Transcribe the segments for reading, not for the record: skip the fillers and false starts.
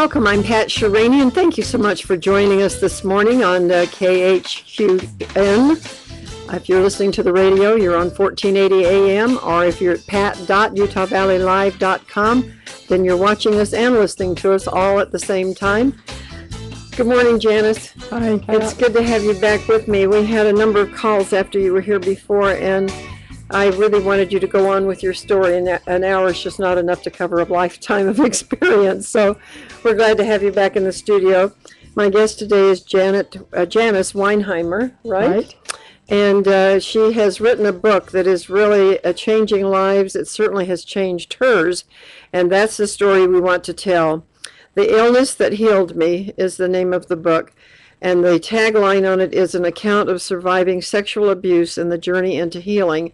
Welcome. I'm Pat Sheranian. Thank you so much for joining us this morning on KHQN. If you're listening to the radio, you're on 1480 AM, or if you're at pat.utahvalleylive.com, then you're watching us and listening to us all at the same time. Good morning, Janice. Hi, Pat. It's good to have you back with me. We had a number of calls after you were here before, and I really wanted you to go on with your story, and an hour is just not enough to cover a lifetime of experience. So we're glad to have you back in the studio. My guest today is Janice Weinheimer, right? And she has written a book that is really changing lives. It certainly has changed hers, and that's the story we want to tell. The Illness That Healed Me is the name of the book, and the tagline on it is an account of surviving sexual abuse and the journey into healing.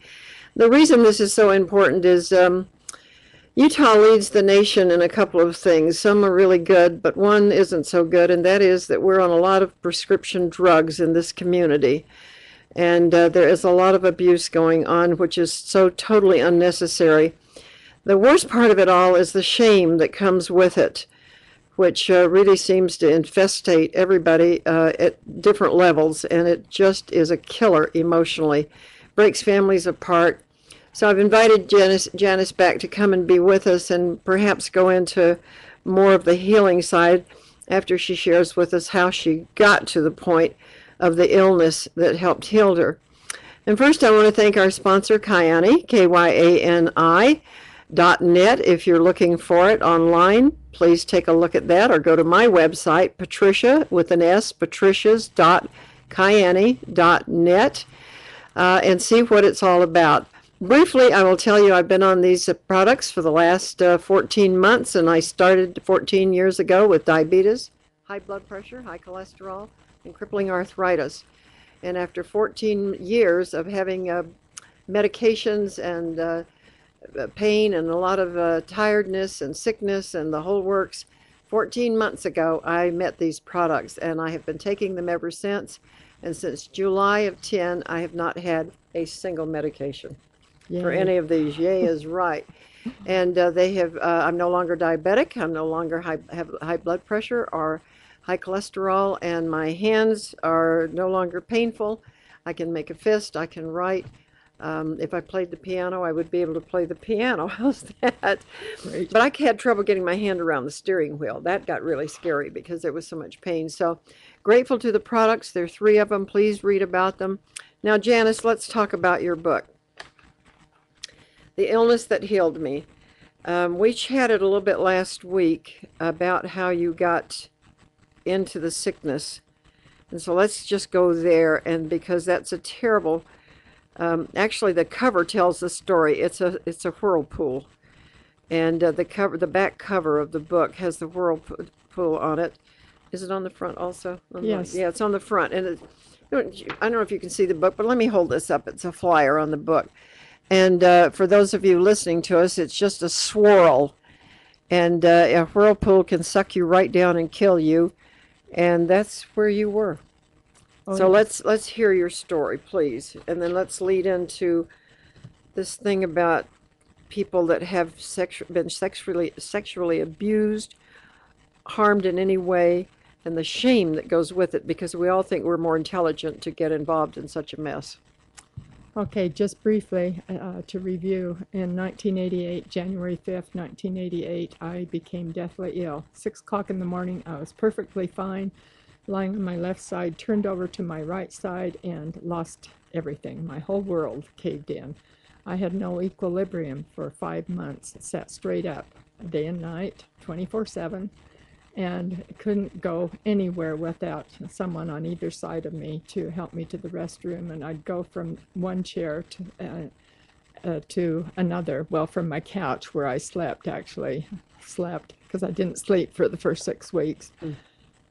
The reason this is so important is Utah leads the nation in a couple of things. Some are really good, but one isn't so good, and that is that we're on a lot of prescription drugs in this community. And there is a lot of abuse going on, which is so totally unnecessary. The worst part of it all is the shame that comes with it, which really seems to infestate everybody at different levels, and it just is a killer emotionally. Breaks families apart. So I've invited Janice back to come and be with us and perhaps go into more of the healing side after she shares with us how she got to the point of the illness that helped heal her. And first I want to thank our sponsor, Kyani, KYANI.net. If you're looking for it online, please take a look at that, or go to my website, Patricia, with an S, patricias.kyani.net, and see what it's all about. Briefly, I will tell you I've been on these products for the last 14 months, and I started 14 years ago with diabetes, high blood pressure, high cholesterol, and crippling arthritis. And after 14 years of having medications and pain and a lot of tiredness and sickness and the whole works, 14 months ago I met these products, and I have been taking them ever since. And since July of 10, I have not had a single medication for any of these. Yay is right. And they have, I'm no longer diabetic. I'm no longer have high blood pressure or high cholesterol, and my hands are no longer painful. I can make a fist. I can write. If I played the piano, I would be able to play the piano. How's that? Great. But I had trouble getting my hand around the steering wheel. That got really scary because there was so much pain. So grateful to the products. There are 3 of them. Please read about them. Now, Janice, let's talk about your book, The Illness That Healed Me. We chatted a little bit last week about how you got into the sickness. And so let's just go there, and because that's a terrible... actually, the cover tells the story. It's a whirlpool, and the back cover of the book has the whirlpool on it. Is it on the front also? Yes. Yeah, it's on the front, and I don't know if you can see the book, but let me hold this up. It's a flyer on the book, and for those of you listening to us, it's just a swirl, and a whirlpool can suck you right down and kill you, and that's where you were. So let's hear your story, please, and then let's lead into this thing about people that have been sexually abused, harmed in any way, and the shame that goes with it, because we all think we're more intelligent to get involved in such a mess. Okay, just briefly to review, in 1988, January 5th, 1988, I became deathly ill. 6 o'clock in the morning, I was perfectly fine, lying on my left side, turned over to my right side, and lost everything. My whole world caved in. I had no equilibrium for 5 months, sat straight up day and night, 24/7, and couldn't go anywhere without someone on either side of me to help me to the restroom. And I'd go from one chair to another, well, from my couch where I slept, because I didn't sleep for the first 6 weeks.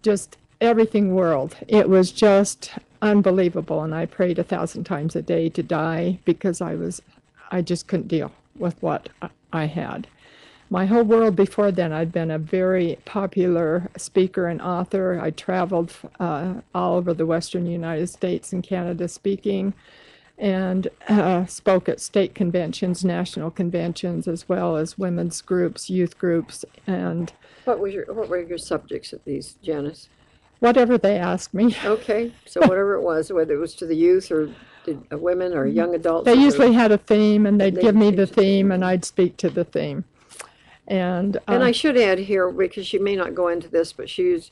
Just everything whirled. It was just unbelievable, and I prayed 1,000 times a day to die because I just couldn't deal with what I had. My whole world before then, I'd been a very popular speaker and author. I traveled all over the western United States and Canada speaking, and spoke at state conventions, national conventions, as well as women's groups, youth groups, and What were your subjects at these, Janice? whatever they asked me. Okay, so whatever it was, whether it was to the youth or women or young adults, They or usually had a theme, and they'd they give would me choose the a theme. theme, and I'd speak to the theme. And And I should add here, because she may not go into this, but she's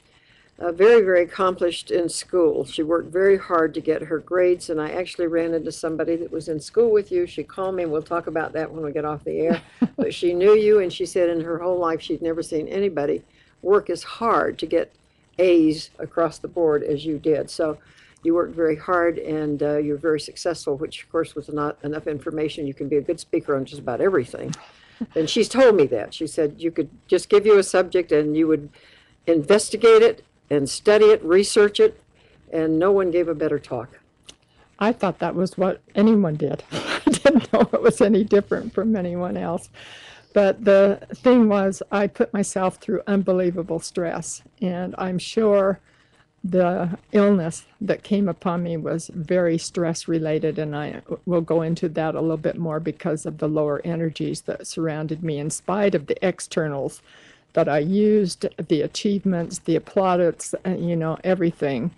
very, very accomplished in school. She worked very hard to get her grades, and I actually ran into somebody that was in school with you. She called me, and we'll talk about that when we get off the air. But she knew you, and she said in her whole life she'd never seen anybody work as hard to get A's across the board as you did. So you worked very hard, and you're very successful, which of course was not enough information. You can be a good speaker on just about everything. And she's told me that. She said you could just give you a subject and you would investigate it and study it, research it, and no one gave a better talk. I thought that was what anyone did. I didn't know it was any different from anyone else. But the thing was, I put myself through unbelievable stress, and I'm sure the illness that came upon me was very stress related, and I will go into that a little bit more because of the lower energies that surrounded me, in spite of the externals that I used, the achievements, the plaudits, everything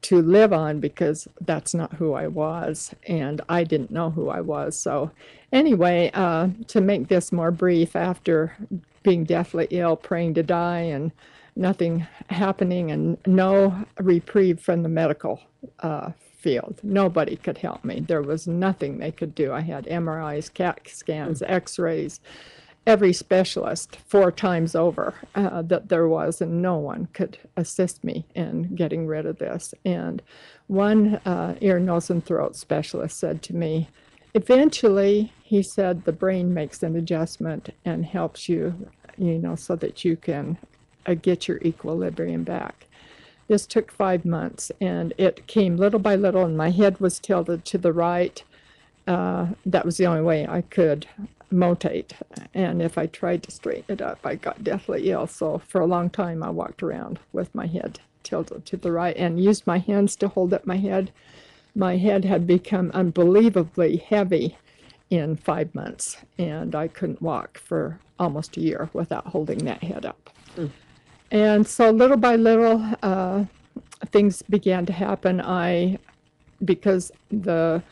to live on, because that's not who I was, and I didn't know who I was. So anyway, to make this more brief, after being deathly ill, praying to die, and nothing happening, and no reprieve from the medical field. Nobody could help me. There was nothing they could do. I had MRIs, CAT scans, x-rays, every specialist 4 times over that there was, and no one could assist me in getting rid of this. And one ear, nose, and throat specialist said to me, eventually, he said, the brain makes an adjustment and helps you, so that you can get your equilibrium back. This took 5 months, and it came little by little, and my head was tilted to the right. That was the only way I could motate, and if I tried to straighten it up, I got deathly ill. So for a long time, I walked around with my head tilted to the right and used my hands to hold up my head. My head had become unbelievably heavy in 5 months, and I couldn't walk for almost a year without holding that head up. And so little by little, things began to happen. Because the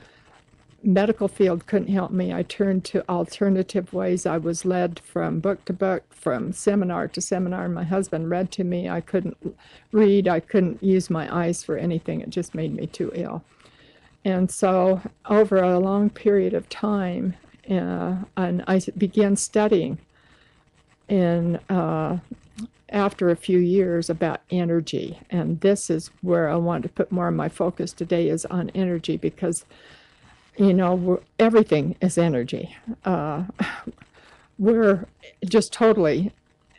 medical field couldn't help me, I turned to alternative ways. I was led from book to book, from seminar to seminar. My husband read to me. I couldn't read. I couldn't use my eyes for anything. It just made me too ill. And so over a long period of time, and I began studying, and after a few years, about energy. And this is where I want to put more of my focus today, is on energy, because everything is energy. We're just totally,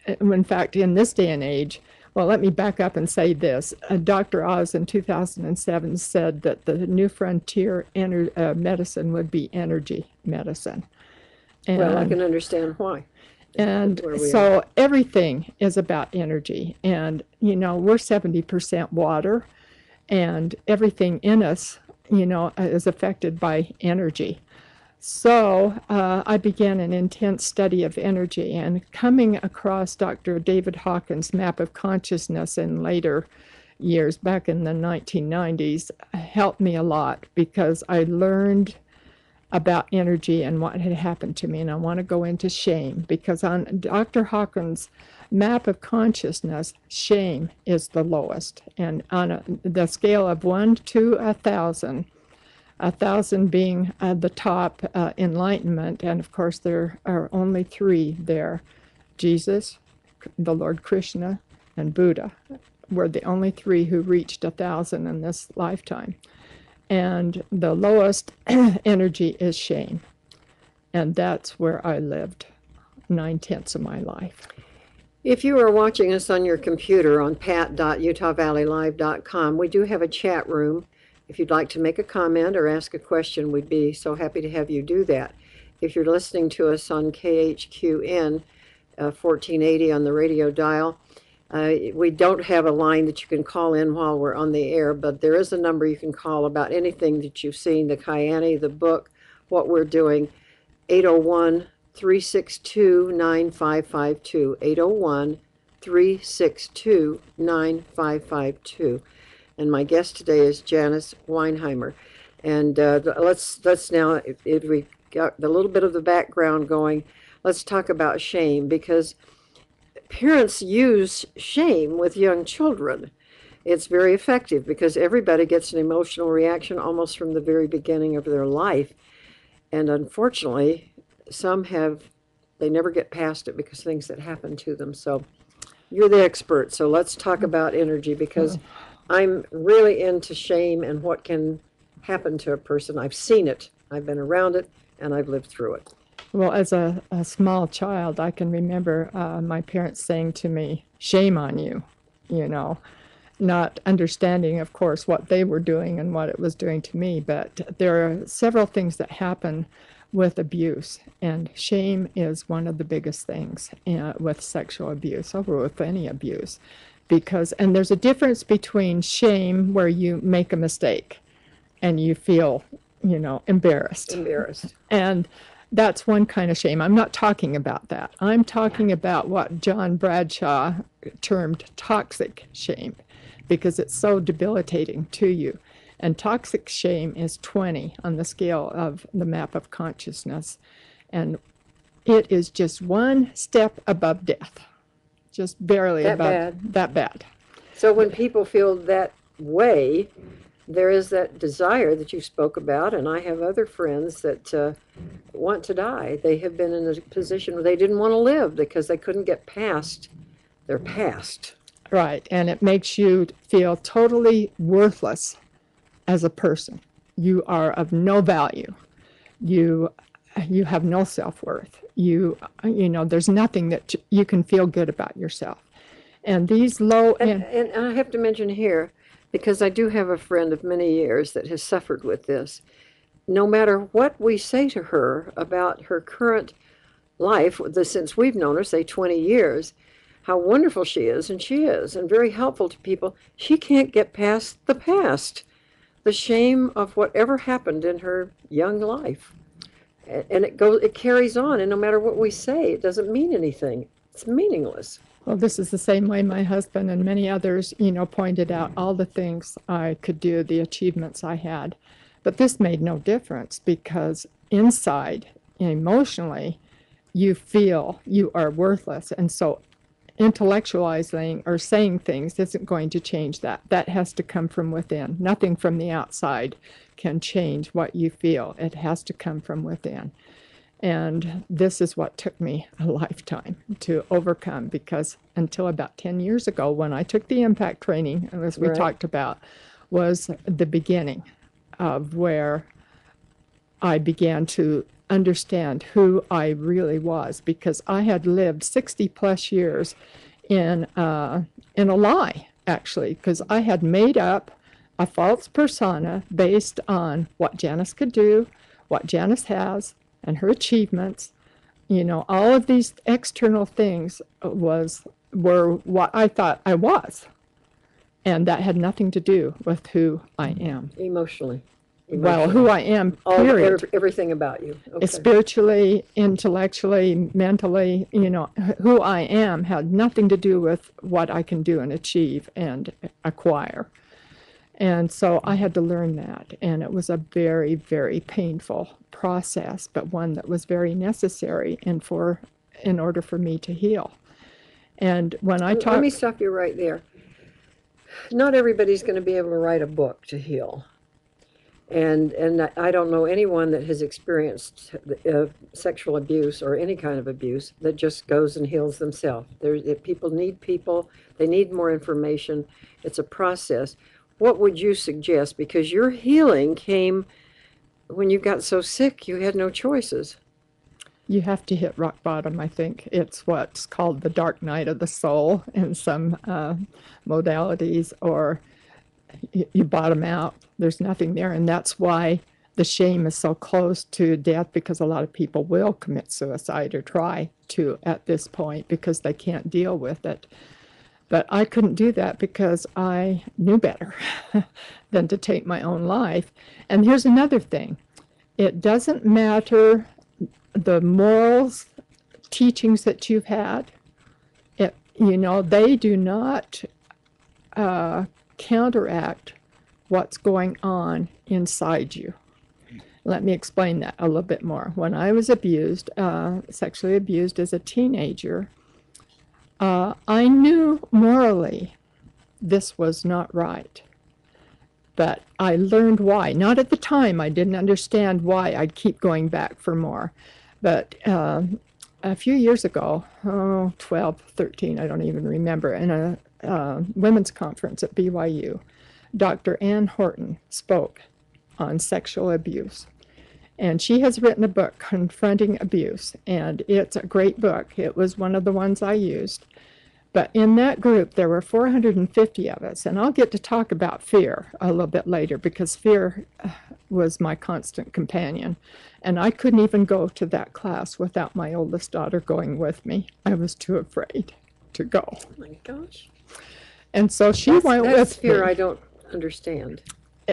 in fact, in this day and age, well, let me back up and say this. Dr. Oz in 2007 said that the new frontier medicine would be energy medicine. Well, I can understand why. And so everything is about energy. And, we're 70% water, and everything in us is affected by energy. So I began an intense study of energy, and coming across Dr. David Hawkins' map of consciousness in later years, back in the 1990s, helped me a lot, because I learned about energy and what had happened to me. And I want to go into shame, because on Dr. Hawkins' map of consciousness, shame is the lowest. And on the scale of 1 to 1,000, 1,000 being the top, enlightenment, and of course there are only 3 there. Jesus, the Lord Krishna, and Buddha were the only 3 who reached 1,000 in this lifetime. And the lowest energy is shame. And that's where I lived 9/10 of my life. If you are watching us on your computer on pat.utahvalleylive.com, we do have a chat room. If you'd like to make a comment or ask a question, we'd be so happy to have you do that. If you're listening to us on KHQN 1480 on the radio dial, We don't have a line that you can call in while we're on the air, but there is a number you can call about anything that you've seen, the Kyanie, the book, what we're doing. 801 362 9552. 801 362 9552. And my guest today is Janice Weinheimer. And let's now, if we got a little bit of the background going, let's talk about shame, because parents use shame with young children. It's very effective because everybody gets an emotional reaction almost from the very beginning of their life. And unfortunately, some have, they never get past it because things that happen to them. So you're the expert. So let's talk about energy, because I'm really into shame and what can happen to a person. I've seen it, I've been around it, and I've lived through it. Well, as a small child, I can remember my parents saying to me, "Shame on you," you know, not understanding, of course, what they were doing and what it was doing to me. But there are several things that happen with abuse, and shame is one of the biggest things with sexual abuse or with any abuse. And there's a difference between shame, where you make a mistake and you feel, embarrassed. And that's one kind of shame. I'm not talking about that. I'm talking about what John Bradshaw termed toxic shame, because it's so debilitating to you. And toxic shame is 20 on the scale of the map of consciousness. And it is just one step above death, just barely That above bad. that bad. So when people feel that way, there is that desire that you spoke about, and I have other friends that want to die. They have been in a position where they didn't want to live because they couldn't get past their past. Right, and it makes you feel totally worthless as a person. You are of no value. You have no self-worth. There's nothing that you can feel good about yourself. And these low and I have to mention here, because I do have a friend of many years that has suffered with this. No matter what we say to her about her current life, since we've known her, say 20 years, how wonderful she is, and very helpful to people, she can't get past the past, the shame of whatever happened in her young life. And it carries on, and no matter what we say, it doesn't mean anything. It's meaningless. Well, this is the same way my husband and many others, pointed out all the things I could do, the achievements I had. But this made no difference, because inside, emotionally, you feel you are worthless. And so intellectualizing or saying things isn't going to change that. That has to come from within. Nothing from the outside can change what you feel. It has to come from within. And this is what took me a lifetime to overcome, because until about 10 years ago, when I took the impact training, as we talked about, was the beginning of where I began to understand who I really was, because I had lived 60 plus years in a lie, actually, because I had made up a false persona based on what Janice could do, what Janice has, and her achievements. All of these external things were what I thought I was. And that had nothing to do with who I am. Emotionally. Well, who I am, period. Everything about you. Okay. Spiritually, intellectually, mentally, who I am had nothing to do with what I can do and achieve and acquire. And so I had to learn that. And it was a very, very painful process, but one that was very necessary in order for me to heal. And when I talk... Let me stop you right there. Not everybody's going to be able to write a book to heal. And I don't know anyone that has experienced sexual abuse or any kind of abuse that just goes and heals themselves. People need people. They need more information. It's a process. What would you suggest? Because your healing came when you got so sick, you had no choices. You have to hit rock bottom, I think. It's what's called the dark night of the soul in some modalities, or you bottom out. There's nothing there. And that's why the shame is so close to death, because a lot of people will commit suicide or try to at this point because they can't deal with it. But I couldn't do that because I knew better than to take my own life. And here's another thing. It doesn't matter the morals, teachings that you've had. They do not counteract what's going on inside you. Let me explain that a little bit more. When I was abused, sexually abused as a teenager, I knew morally this was not right. But I learned why. Not at the time. I didn't understand why. I'd keep going back for more. But a few years ago, 12, 13, I don't even remember, in a women's conference at BYU, Dr. Ann Horton spoke on sexual abuse. And she has written a book, Confronting Abuse, and it's a great book. It was one of the ones I used. But in that group, there were 450 of us, and I'll get to talk about fear a little bit later, because fear was my constant companion. And I couldn't even go to that class without my oldest daughter going with me. I was too afraid to go. Oh my gosh. And so she went with That's fear me. I don't understand.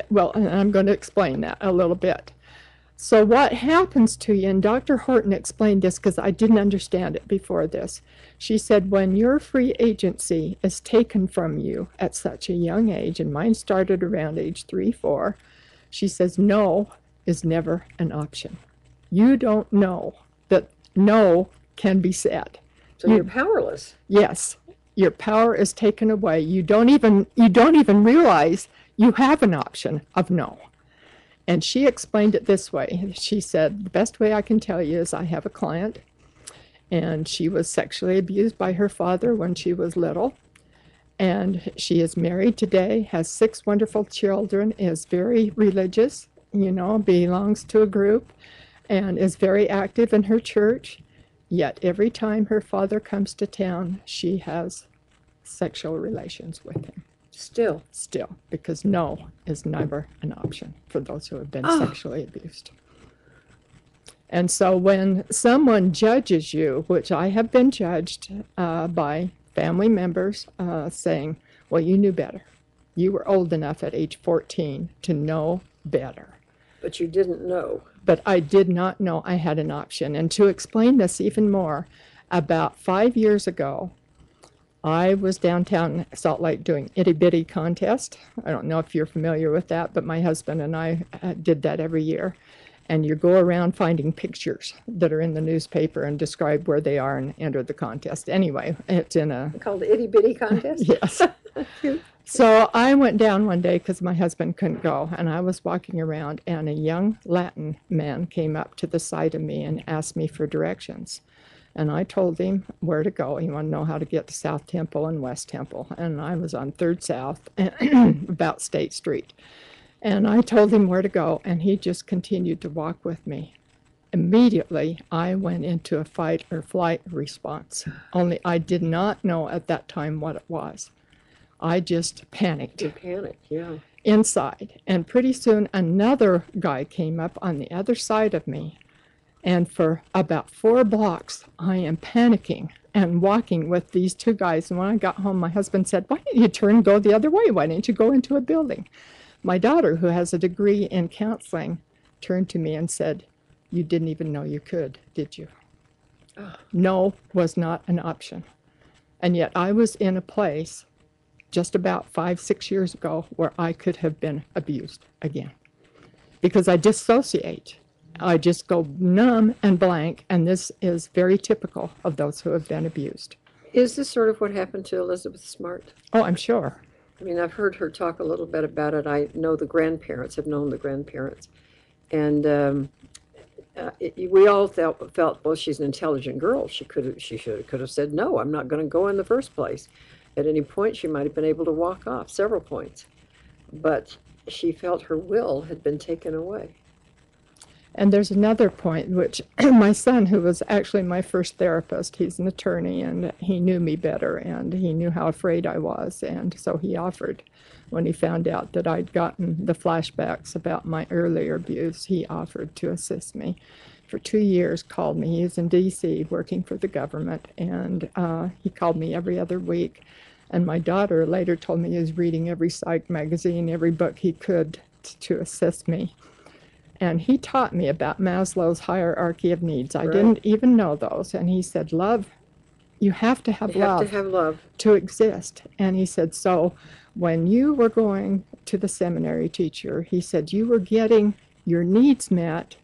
Well, and I'm going to explain that a little bit. So what happens to you, and Dr. Horton explained this because I didn't understand it before this. She said, when your free agency is taken from you at such a young age, and mine started around age 3, 4, she says, no is never an option. You don't know that no can be said. So you're powerless. Yes, your power is taken away. You don't even realize you have an option of no. And she explained it this way. She said, the best way I can tell you is I have a client, and she was sexually abused by her father when she was little. And she is married today, has 6 wonderful children, is very religious, belongs to a group, and is very active in her church. Yet every time her father comes to town, she has sexual relations with him. Still, because no is never an option for those who have been sexually abused. And so when someone judges you, which I have been judged by family members saying, well, you knew better. You were old enough at age 14 to know better. But you didn't know. But I did not know I had an option. And to explain this even more, about 5 years ago, I was downtown Salt Lake doing itty bitty contest. I don't know if you're familiar with that, but my husband and I did that every year. And you go around finding pictures that are in the newspaper and describe where they are and enter the contest. Anyway, it's in a... Called the itty bitty contest? Yes. So I went down one day because my husband couldn't go, and I was walking around, and a young Latin man came up to the side of me and asked me for directions. And I told him where to go. He wanted to know how to get to South Temple and West Temple. And I was on 3rd South, about State Street. And I told him where to go, and he just continued to walk with me. Immediately, I went into a fight or flight response. Only I did not know at that time what it was. I just panicked. You panicked, yeah. Inside. And pretty soon, another guy came up on the other side of me. And for about 4 blocks, I am panicking and walking with these 2 guys. And when I got home, my husband said, why didn't you turn and go the other way? Why didn't you go into a building? My daughter, who has a degree in counseling, turned to me and said, you didn't even know you could, did you? No was not an option. And yet I was in a place just about 5, 6 years ago where I could have been abused again. Because I dissociate. I just go numb and blank, and this is very typical of those who have been abused. Is this sort of what happened to Elizabeth Smart? Oh, I'm sure. I mean, I've heard her talk a little bit about it. I know the grandparents, have known the grandparents. And we all felt, well, she's an intelligent girl. She could have said, no, I'm not going to go in the first place. At any point, she might have been able to walk off, several points. But she felt her will had been taken away. And there's another point, which my son, who was actually my first therapist, he's an attorney, and he knew me better, and he knew how afraid I was. And so he offered, when he found out that I'd gotten the flashbacks about my earlier abuse, he offered to assist me. For 2 years, called me. He was in D.C. working for the government, and he called me every other week. And my daughter later told me he was reading every psych magazine, every book he could to assist me. And he taught me about Maslow's hierarchy of needs. I didn't even know those. And he said, love, you have to have love to exist. And he said, so when you were going to the seminary, teacher, he said, you were getting your needs met,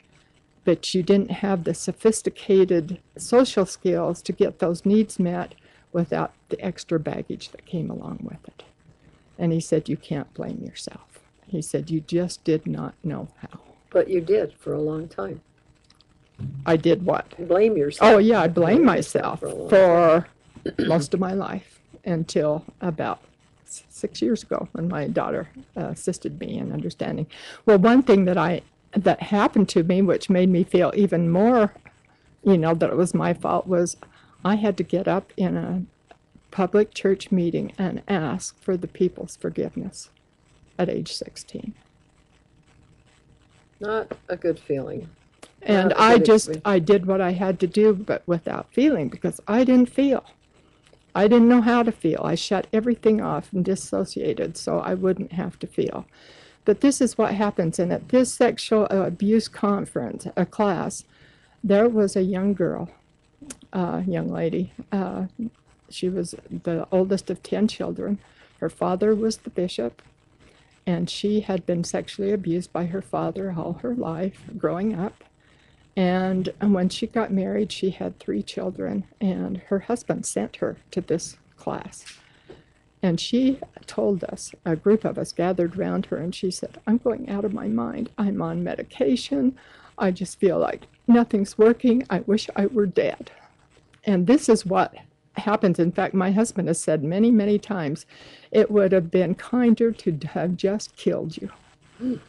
but you didn't have the sophisticated social skills to get those needs met without the extra baggage that came along with it. And he said, you can't blame yourself. He said, you just did not know how. But you did for a long time. I did what? Blame yourself. Oh, yeah, I blame myself for most of my life until about 6 years ago when my daughter assisted me in understanding. Well, one thing that happened to me, which made me feel even more, that it was my fault, was I had to get up in a public church meeting and ask for the people's forgiveness at age 16. Not a good feeling. And I did what I had to do, but without feeling, because I didn't feel. I didn't know how to feel. I shut everything off and dissociated so I wouldn't have to feel. But this is what happens. And at this sexual abuse conference, a class, there was a young girl, young lady. She was the oldest of 10 children. Her father was the bishop. And she had been sexually abused by her father all her life growing up. And when she got married, she had 3 children, and her husband sent her to this class. And she told us, a group of us gathered around her, and she said, I'm going out of my mind. I'm on medication. I just feel like nothing's working. I wish I were dead. And this is what happens. In fact, my husband has said many, many times, it would have been kinder to have just killed you.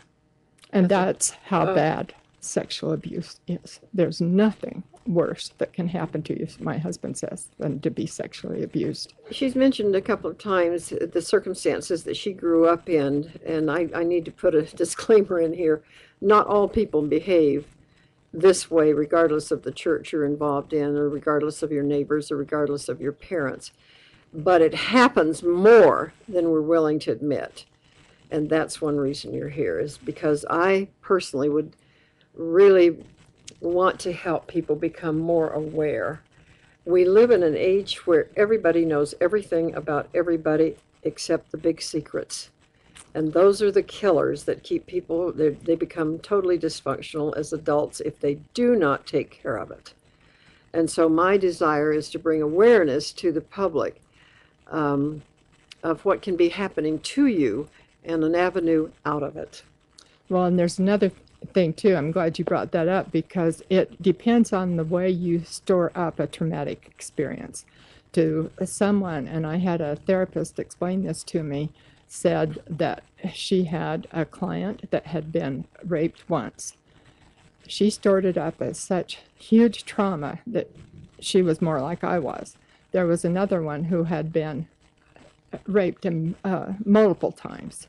And that's how bad sexual abuse is. There's nothing worse that can happen to you, my husband says, than to be sexually abused. She's mentioned a couple of times the circumstances that she grew up in, and I need to put a disclaimer in here. Not all people behave this way, regardless of the church you're involved in, or regardless of your neighbors, or regardless of your parents. But it happens more than we're willing to admit. And that's one reason you're here, is because I personally would really want to help people become more aware. We live in an age where everybody knows everything about everybody except the big secrets. And those are the killers that keep people, they become totally dysfunctional as adults if they do not take care of it. And so my desire is to bring awareness to the public of what can be happening to you and an avenue out of it. Well, and there's another thing too. I'm glad you brought that up, because it depends on the way you store up a traumatic experience. To someone, and I had a therapist explain this to me, said that she had a client that had been raped once. She stored it up as such huge trauma that she was more like I was. There was another one who had been raped multiple times,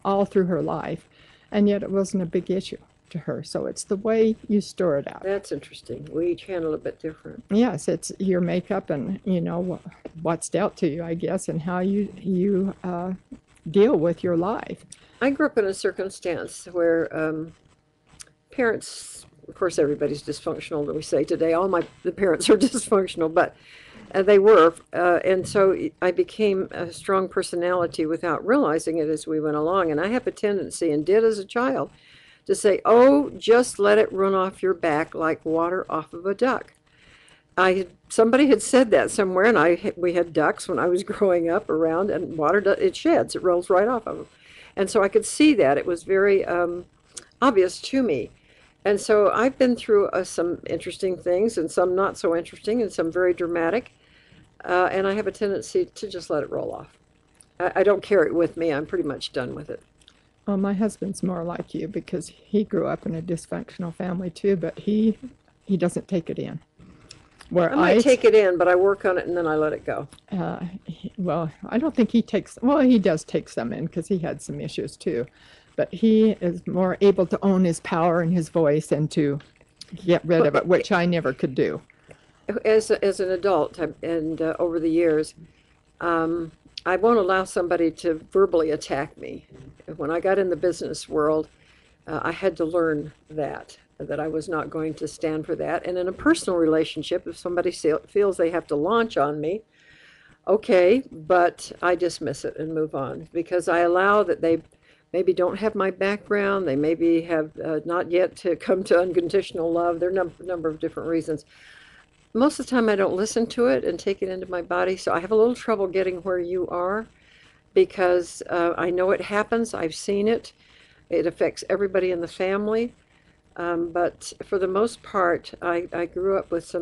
all through her life, and yet it wasn't a big issue to her. So it's the way you store it out. That's interesting. We each handle it a bit different. Yes, it's your makeup and, what's dealt to you, I guess, and how you deal with your life. I grew up in a circumstance where parents, of course, everybody's dysfunctional, we say today. The parents are dysfunctional, but they were. And so I became a strong personality without realizing it as we went along. And I have a tendency, and did as a child, to say, oh, just let it run off your back like water off of a duck. Somebody had said that somewhere, and we had ducks when I was growing up around, and water, it sheds, it rolls right off of them. And so I could see that. It was very obvious to me. And so I've been through some interesting things, and some not so interesting, and some very dramatic. And I have a tendency to just let it roll off. I don't carry it with me. I'm pretty much done with it. Well, my husband's more like you, because he grew up in a dysfunctional family too, but he doesn't take it in. Where I might take it in, but I work on it and then I let it go. Well, I don't think he does take some in, because he had some issues too. But he is more able to own his power and his voice and to get rid of it, which I never could do. As an adult, and over the years, I won't allow somebody to verbally attack me. When I got in the business world, I had to learn that I was not going to stand for that. And in a personal relationship, if somebody feels they have to launch on me, okay, but I dismiss it and move on because I allow that they maybe don't have my background. They maybe have not yet to come to unconditional love. There are a number of different reasons. Most of the time, I don't listen to it and take it into my body. So I have a little trouble getting where you are because I know it happens. I've seen it. It affects everybody in the family. But for the most part, I grew up with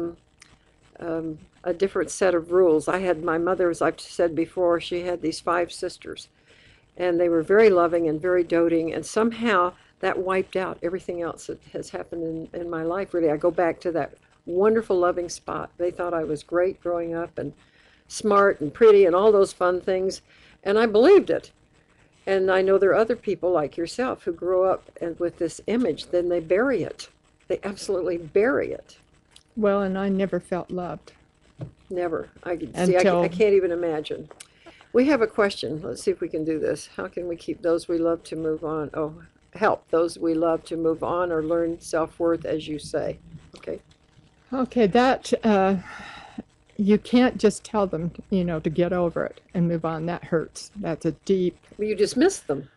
a different set of rules. I had my mother, as I've said before, she had these 5 sisters, and they were very loving and very doting, and somehow that wiped out everything else that has happened in my life, really. I go back to that wonderful, loving spot. They thought I was great growing up and smart and pretty and all those fun things, and I believed it. And I know there are other people like yourself who grow up and with this image, then they bury it. They absolutely bury it. Well, and I never felt loved. Never. I can't even imagine. We have a question. Let's see if we can do this. How can we keep those we love to move on? Oh, help those we love to move on or learn self-worth, as you say. Okay. Okay, that you can't just tell them, to get over it and move on. That hurts. That's a deep, Well, you dismiss them.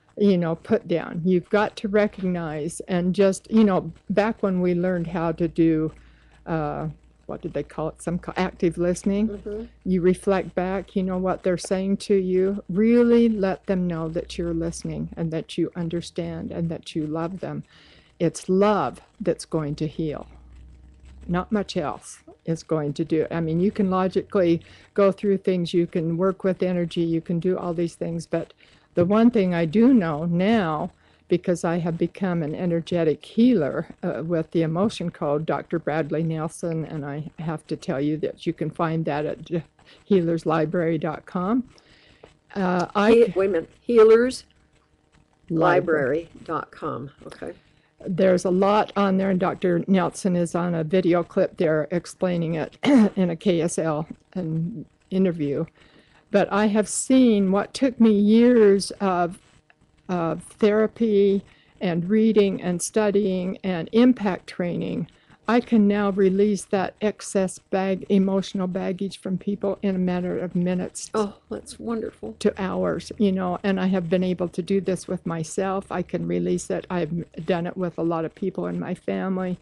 Put down. You've got to recognize and just, back when we learned how to do, what did they call it? Active listening. Mm-hmm. You reflect back, what they're saying to you. Really let them know that you're listening and that you understand and that you love them. It's love that's going to heal. Not much else is going to do it. I mean, you can logically go through things, you can work with energy, you can do all these things, but the one thing I do know now, because I have become an energetic healer with the emotion code, Dr. Bradley Nelson, and I have to tell you that you can find that at healerslibrary.com. Wait a minute. Healerslibrary.com. Okay. There's a lot on there, and Dr. Nelson is on a video clip there explaining it in a KSL interview. But I have seen what took me years of therapy and reading and studying and impact training. I can now release that excess emotional baggage from people in a matter of minutes. Oh, that's wonderful. To hours, and I have been able to do this with myself. I can release it. I've done it with a lot of people in my family.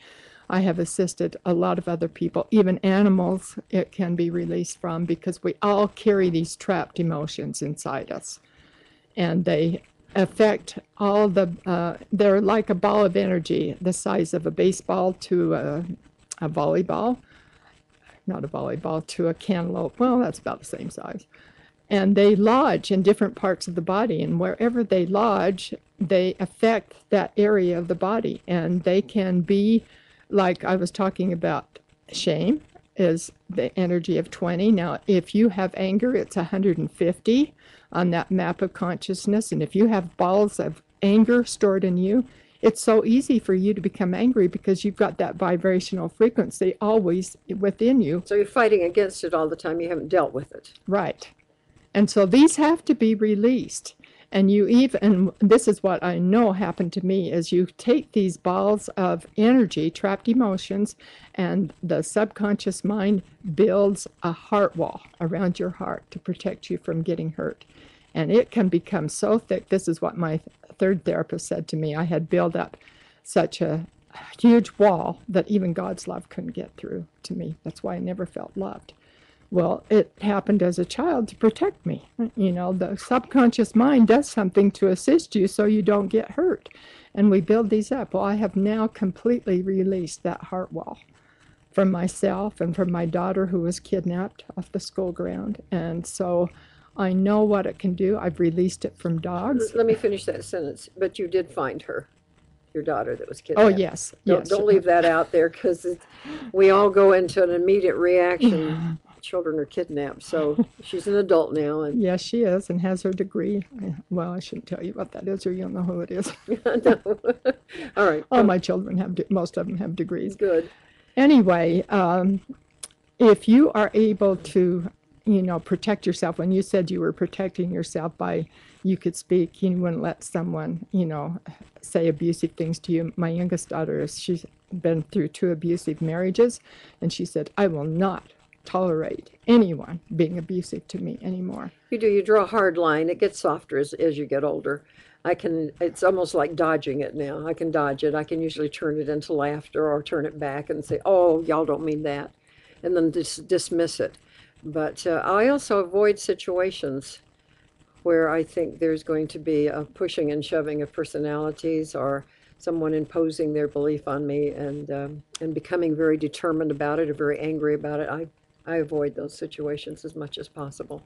I have assisted a lot of other people, even animals it can be released from, because we all carry these trapped emotions inside us. And they affect all they're like a ball of energy, the size of a baseball to a volleyball. Not a volleyball, to a cantaloupe. Well, that's about the same size. And they lodge in different parts of the body, and wherever they lodge, they affect that area of the body. And they can be, like I was talking about, shame is the energy of 20. Now, if you have anger, it's 150 on that map of consciousness. And if you have balls of anger stored in you, it's so easy for you to become angry because you've got that vibrational frequency always within you. So you're fighting against it all the time. You haven't dealt with it. Right. And so these have to be released. And this is what I know happened to me, is you take these balls of energy, trapped emotions, and the subconscious mind builds a heart wall around your heart to protect you from getting hurt. And it can become so thick. This is what my third therapist said to me. I had built up such a huge wall that even God's love couldn't get through to me. That's why I never felt loved. Well, it happened as a child to protect me. The subconscious mind does something to assist you so you don't get hurt. And we build these up. Well, I have now completely released that heart wall from myself and from my daughter, who was kidnapped off the school ground. And so I know what it can do. I've released it from dogs. Let me finish that sentence. But you did find her, your daughter that was kidnapped. Oh, yes. Don't leave that out there, because we all go into an immediate reaction. Children are kidnapped. So she's an adult now. And yes, she is, and has her degree. Well, I shouldn't tell you what that is, or you'll know who it is. No. All right. All my children most of them have degrees. Good. Anyway, if you are able to protect yourself. When you said you were protecting yourself by, you could speak, you wouldn't let someone, say abusive things to you. My youngest daughter, she's been through 2 abusive marriages, and she said, I will not tolerate anyone being abusive to me anymore. You draw a hard line. It gets softer as you get older. It's almost like dodging it now. I can dodge it. I can usually turn it into laughter or turn it back and say, oh, y'all don't mean that, and then dismiss it. But I also avoid situations where I think there's going to be a pushing and shoving of personalities or someone imposing their belief on me and becoming very determined about it or very angry about it. I avoid those situations as much as possible.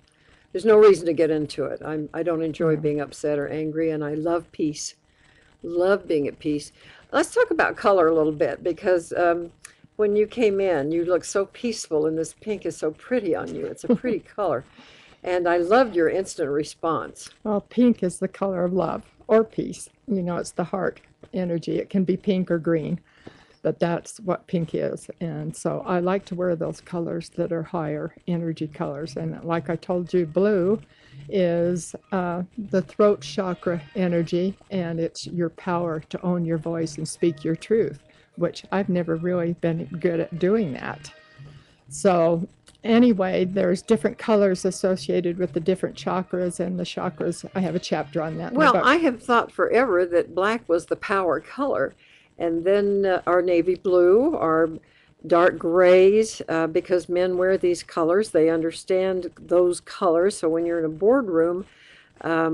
There's no reason to get into it. I don't enjoy being upset or angry, and I love peace. Love being at peace. Let's talk about color a little bit, because when you came in, you looked so peaceful, and this pink is so pretty on you. It's a pretty color. And I loved your instant response. Well, pink is the color of love or peace. It's the heart energy. It can be pink or green, but that's what pink is. And so I like to wear those colors that are higher energy colors. And like I told you, blue is the throat chakra energy, and it's your power to own your voice and speak your truth, which I've never really been good at doing that. So anyway, there's different colors associated with the different chakras, and the chakras, I have a chapter on that. Well, I have thought forever that black was the power color, and then our navy blue, our dark grays, because men wear these colors. They understand those colors. So when you're in a boardroom,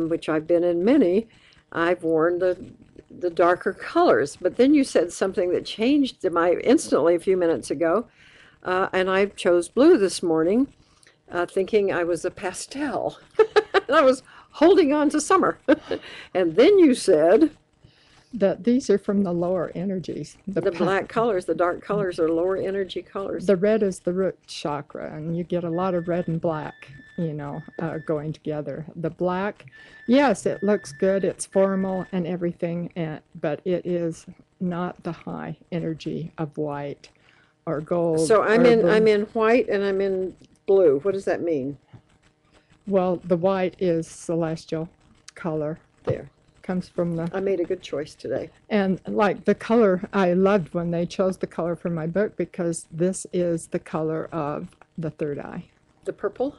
which I've been in many, I've worn the darker colors. But then you said something that changed my instantly a few minutes ago, and I chose blue this morning, thinking I was a pastel. And I was holding on to summer. And then you said that these are from the lower energies. The black colors, the dark colors are lower energy colors. The red is the root chakra, and you get a lot of red and black, going together. The black, yes, it looks good, it's formal and everything, but it is not the high energy of white or gold. So I'm in white and I'm in blue. What does that mean? Well, the white is celestial color. There. Comes from I made a good choice today. And like the color, I loved when they chose the color for my book, because this is the color of the third eye. The purple?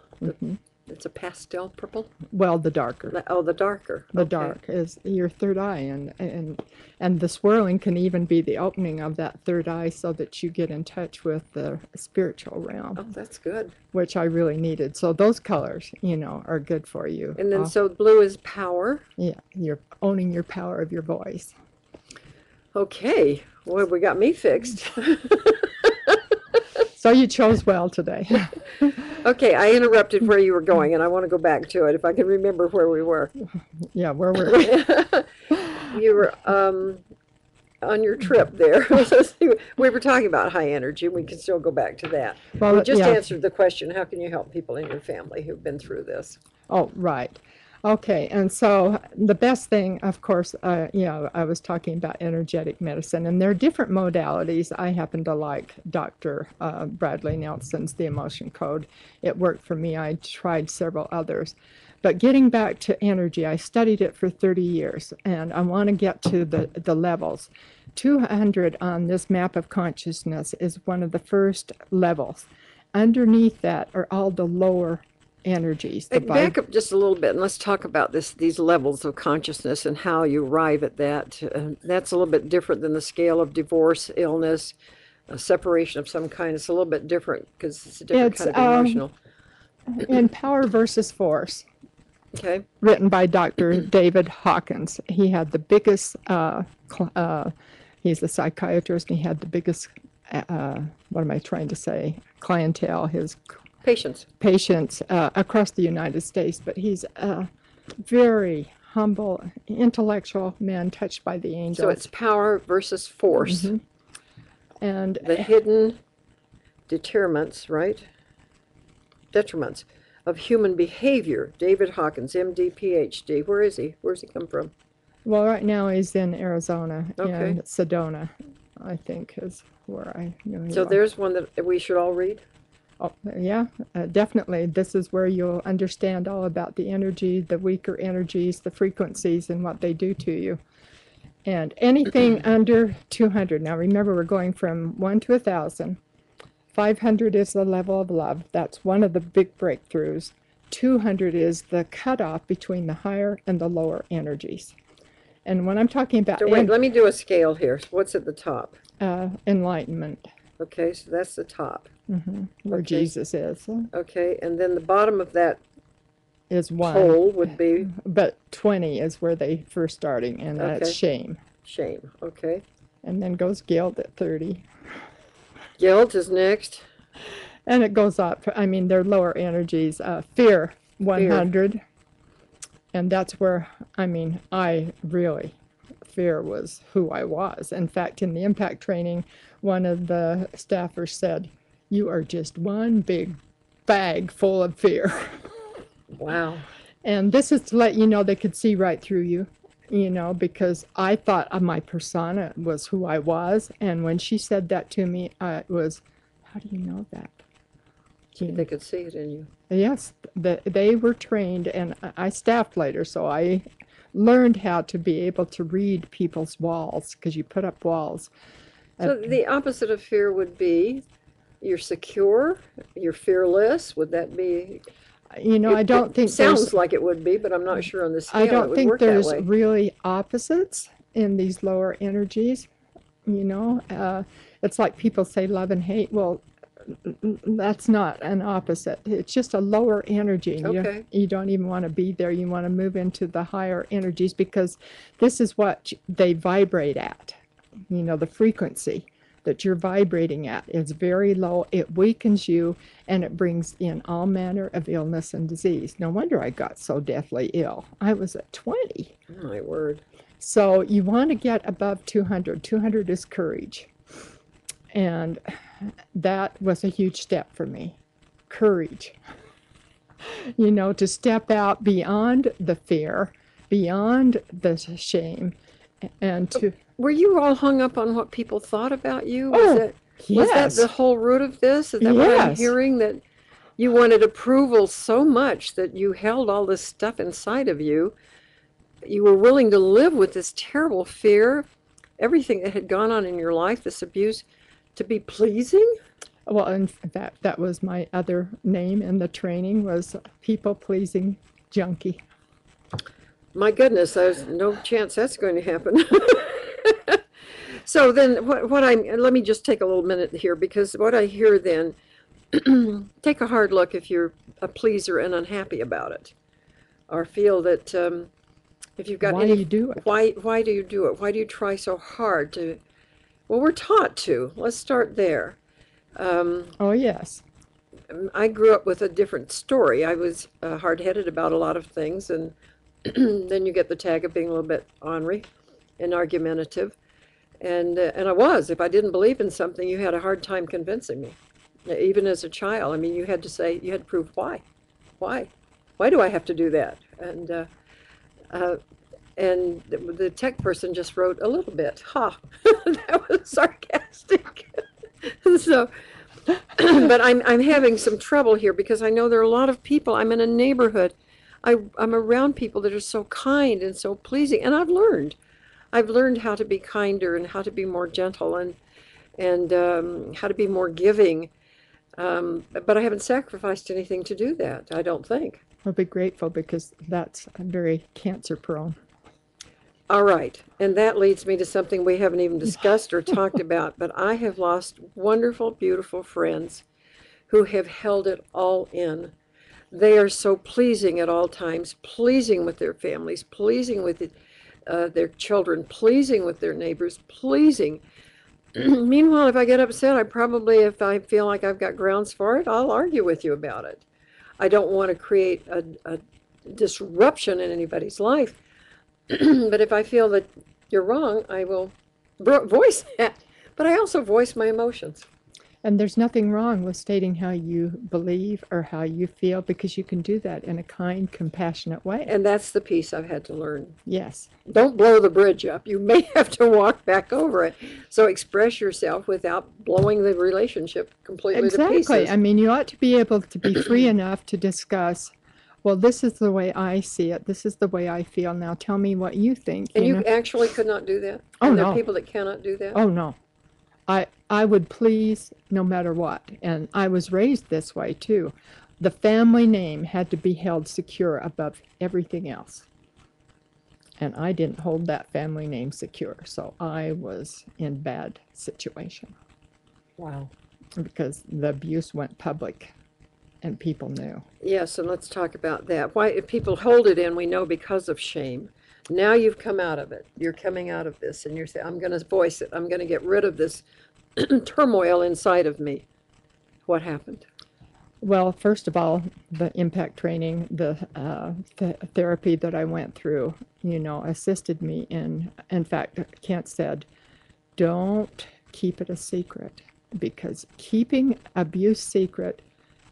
It's a pastel purple? Well, the darker. Oh, the darker. The dark is your third eye, and the swirling can even be the opening of that third eye, so that you get in touch with the spiritual realm. Oh, that's good. Which I really needed. So those colors, are good for you. And then so blue is power? Yeah, you're owning your power of your voice. Okay, well, we got me fixed. So you chose well today. Okay, I interrupted where you were going, and I want to go back to it, if I can remember where we were. Yeah, where were we? You were on your trip there. We were talking about high energy. We can still go back to that. Well, we just answered the question, how can you help people in your family who've been through this? Oh, right. Okay, and so the best thing, of course, I was talking about energetic medicine, and there are different modalities. I happen to like Dr. Bradley Nelson's The Emotion Code. It worked for me. I tried several others. But getting back to energy, I studied it for 30 years, and I want to get to the levels. 200 on this map of consciousness is one of the first levels. Underneath that are all the lower energies. Back up just a little bit, and let's talk about these levels of consciousness and how you arrive at that. That's a little bit different than the scale of divorce, illness, a separation of some kind. It's a little bit different because it's a different kind of emotional. In Power versus Force. Okay. Written by Dr. David Hawkins. He had the biggest, he's a psychiatrist, and he had the biggest, clientele, his patients across the United States. But he's a very humble, intellectual man touched by the angels. So it's power versus force. Mm-hmm. And the hidden determinants, right? Detriments of human behavior. David Hawkins, MD, PhD. Where is he? Where's he come from? Well, right now he's in Arizona, okay. In Sedona, I think, is where I know. So there's one that we should all read? Oh, yeah, definitely. This is where you'll understand all about the energy, the weaker energies, the frequencies, and what they do to you. And anything under 200. Now remember, we're going from 1 to 1,000. 500 is the level of love. That's one of the big breakthroughs. 200 is the cutoff between the higher and the lower energies. And when I'm talking about So wait, let me do a scale here. So what's at the top? enlightenment, Okay, so that's the top. where Okay. Jesus Okay, and then the bottom of that is one. pole would be But 20 is where they first starting, and that's Okay. shame. shame. Okay. And then goes guilt at 30. Guilt is next. And it goes up. I mean, they're lower energies. Fear, 100. And that's where, I mean, fear was who I was. In fact, in the impact training, one of the staffers said, "You are just one big bag full of fear." Wow. And this is to let you know they could see right through you, because I thought my persona was who I was. And when she said that to me, it was, how do you know that? They could see it in you. Yes, they were trained, and I staffed later, so I learned how to be able to read people's walls, because you put up walls. So the opposite of fear would be you're secure, you're fearless. Would that be? I don't think sounds like it would be, but I'm not sure on the scale I it don't would think work that there's way. really opposites in these lower energies. It's like people say love and hate. Well, that's not an opposite. It's just a lower energy. Okay. You don't even want to be there. You want to move into the higher energies, because this is what they vibrate at. The frequency that you're vibrating at is very low. It weakens you, and it brings in all manner of illness and disease. No wonder I got so deathly ill. I was at 20. Oh, my word. So you want to get above 200. 200 is courage. And that was a huge step for me. Courage. To step out beyond the fear, beyond the shame, and to. Were you all hung up on what people thought about you? Was that the whole root of this? Is that what I'm hearing? That you wanted approval so much that you held all this stuff inside of you. You were willing to live with this terrible fear, everything that had gone on in your life, this abuse, to be pleasing? Well, and that was my other name in the training, was people-pleasing junkie. My goodness, there's no chance that's going to happen. So then let me just take a little minute here, because what I hear then, take a hard look if you're a pleaser and unhappy about it, or feel that if you've got Why do you do it? Why do you do it? Why do you try so hard to? Well, we're taught to. Let's start there. Oh, yes. I grew up with a different story. I was hard-headed about a lot of things, and then you get the tag of being a little bit ornery and argumentative. And I was. If I didn't believe in something, you had a hard time convincing me. Even as a child, I mean, you had to prove why. Why do I have to do that? And the tech person just wrote a little bit. Ha, that was sarcastic. So, but I'm having some trouble here, because I know there are a lot of people. I'm in a neighborhood. I'm around people that are so kind and so pleasing, and I've learned how to be kinder and how to be more gentle and how to be more giving. But I haven't sacrificed anything to do that, I don't think. I'll be grateful, because that's very cancer prone. All right. And that leads me to something we haven't even discussed or talked about, but I have lost wonderful, beautiful friends who have held it all in. They are so pleasing at all times, pleasing with their families, pleasing with their children, pleasing with their neighbors, pleasing. Meanwhile, if I get upset, if I feel like I've got grounds for it, I'll argue with you about it. I don't want to create a disruption in anybody's life. But if I feel that you're wrong, I will voice that. But I also voice my emotions. And there's nothing wrong with stating how you believe or how you feel, because you can do that in a kind, compassionate way. And that's the piece I've had to learn. Yes. Don't blow the bridge up. You may have to walk back over it. So express yourself without blowing the relationship completely to Exactly. pieces. I mean, you ought to be able to be free enough to discuss, well, this is the way I see it. This is the way I feel. Now tell me what you think. And you know? actually could not do that? Oh, And there no. are people that cannot do that? Oh, no. I would please no matter what. And I was raised this way too. The family name had to be held secure above everything else. And I didn't hold that family name secure. So I was in bad situation. Wow. Because the abuse went public and people knew. Yes, and let's talk about that. Why, if people hold it in, we know because of shame. Now you've come out of it. You're coming out of this, and you're saying, I'm going to voice it. I'm going to get rid of this turmoil inside of me. What happened? Well, first of all, the impact training, the therapy that I went through, assisted me in fact, Kent said, don't keep it a secret, because keeping abuse secret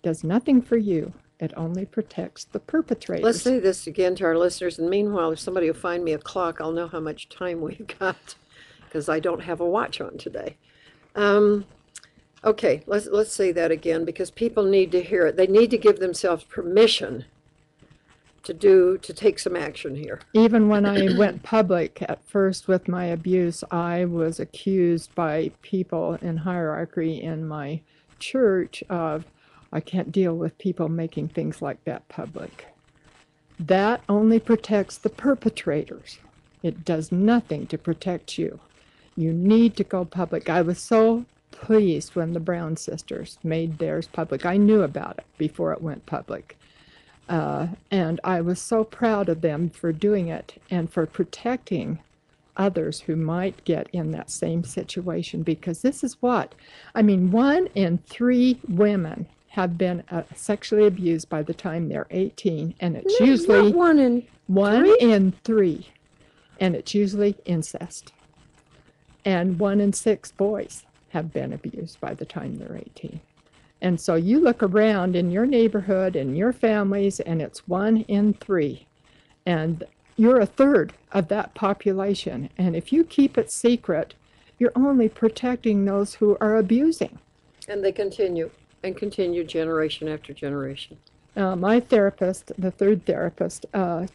does nothing for you. It only protects the perpetrators. Let's say this again to our listeners, and meanwhile, if somebody will find me a clock, I'll know how much time we've got, because I don't have a watch on today. Okay, let's say that again, because people need to hear it. They need to give themselves permission to take some action here. Even when I went public at first with my abuse, I was accused by people in hierarchy in my church of, I can't deal with people making things like that public. That only protects the perpetrators. It does nothing to protect you. You need to go public. I was so pleased when the Brown sisters made theirs public. I knew about it before it went public. And I was so proud of them for doing it and for protecting others who might get in that same situation, because this is what, 1 in 3 women have been sexually abused by the time they're 18, and it's usually not 1 in 1 in 3, and it's usually incest. And 1 in 6 boys have been abused by the time they're 18. And so you look around in your neighborhood and your families, and it's 1 in 3. And you're a third of that population. And if you keep it secret, you're only protecting those who are abusing. And they continue and continue generation after generation. My therapist, the third therapist,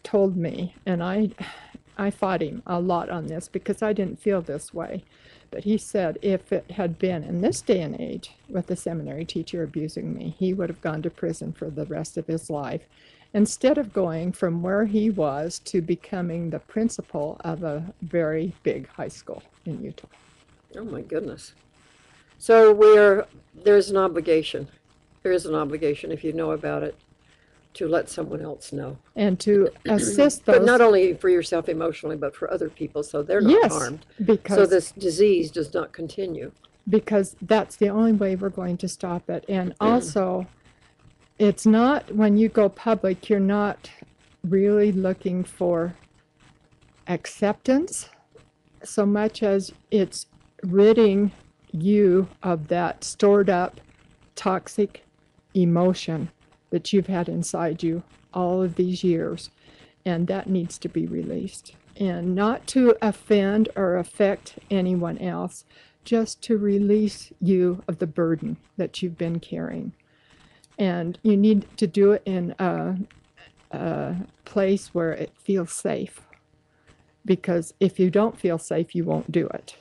told me, and I fought him a lot on this because I didn't feel this way. But he said if it had been in this day and age with a seminary teacher abusing me, he would have gone to prison for the rest of his life, instead of going from where he was to becoming the principal of a very big high school in Utah. Oh my goodness. So there's an obligation. There is an obligation, if you know about it, to let someone else know. And to assist those. But not only for yourself emotionally, but for other people, so they're not harmed. So this disease does not continue. Because that's the only way we're going to stop it. And also, it's not, when you go public, you're not really looking for acceptance so much as it's ridding you of that stored up toxic emotion that you've had inside you all of these years, and that needs to be released. And not to offend or affect anyone else, just to release you of the burden that you've been carrying. And you need to do it in a place where it feels safe, because if you don't feel safe, you won't do it.